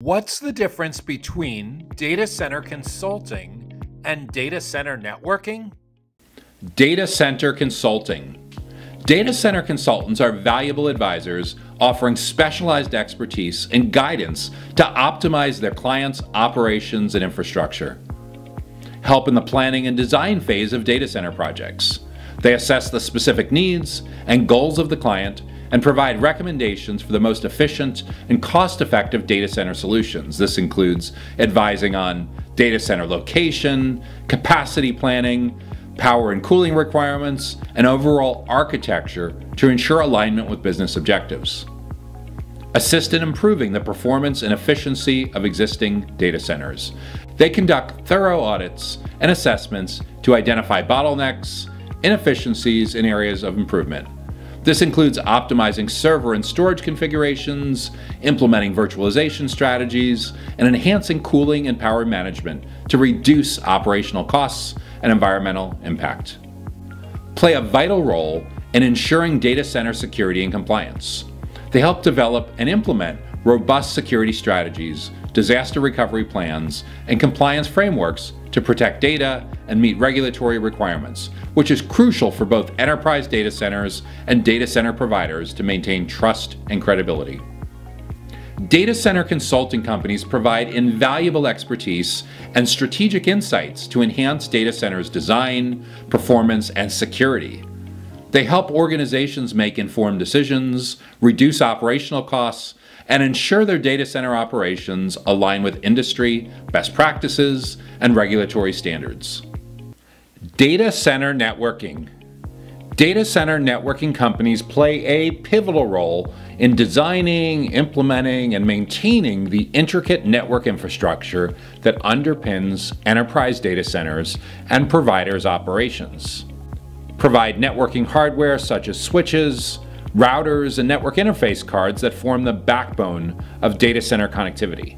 What's the difference between data center consulting and data center networking? Data center consulting. Data center consultants are valuable advisors offering specialized expertise and guidance to optimize their clients' operations and infrastructure. Help in the planning and design phase of data center projects. They assess the specific needs and goals of the client and provide recommendations for the most efficient and cost-effective data center solutions. This includes advising on data center location, capacity planning, power and cooling requirements, and overall architecture to ensure alignment with business objectives. Assist in improving the performance and efficiency of existing data centers. They conduct thorough audits and assessments to identify bottlenecks, inefficiencies, and areas of improvement. This includes optimizing server and storage configurations, implementing virtualization strategies, and enhancing cooling and power management to reduce operational costs and environmental impact. Play a vital role in ensuring data center security and compliance. They help develop and implement robust security strategies, disaster recovery plans, and compliance frameworks to protect data and meet regulatory requirements, which is crucial for both enterprise data centers and data center providers to maintain trust and credibility. Data center consulting companies provide invaluable expertise and strategic insights to enhance data centers' design, performance, and security. They help organizations make informed decisions, reduce operational costs, and ensure their data center operations align with industry, best practices, and regulatory standards. Data center networking. Data center networking companies play a pivotal role in designing, implementing, and maintaining the intricate network infrastructure that underpins enterprise data centers and providers' operations. Provide networking hardware such as switches, routers, and network interface cards that form the backbone of data center connectivity.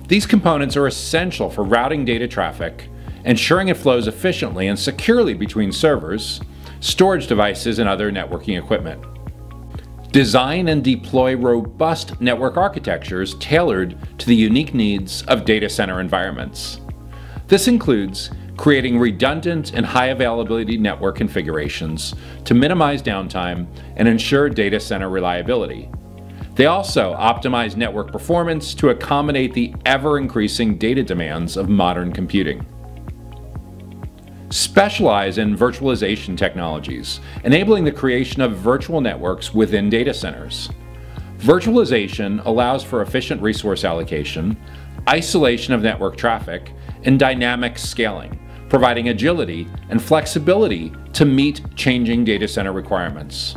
These components are essential for routing data traffic, ensuring it flows efficiently and securely between servers, storage devices, and other networking equipment. Design and deploy robust network architectures tailored to the unique needs of data center environments. This includes creating redundant and high availability network configurations to minimize downtime and ensure data center reliability. They also optimize network performance to accommodate the ever-increasing data demands of modern computing. Specialize in virtualization technologies, enabling the creation of virtual networks within data centers. Virtualization allows for efficient resource allocation, isolation of network traffic, and dynamic scaling, providing agility and flexibility to meet changing data center requirements.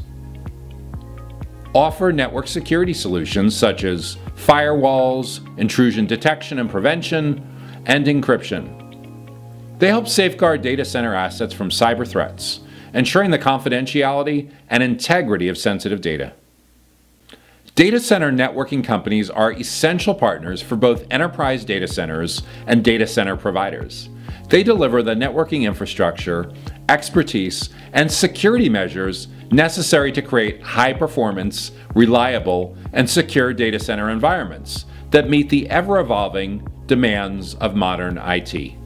Offer network security solutions such as firewalls, intrusion detection and prevention, and encryption. They help safeguard data center assets from cyber threats, ensuring the confidentiality and integrity of sensitive data. Data center networking companies are essential partners for both enterprise data centers and data center providers. They deliver the networking infrastructure, expertise, and security measures necessary to create high-performance, reliable, and secure data center environments that meet the ever-evolving demands of modern IT.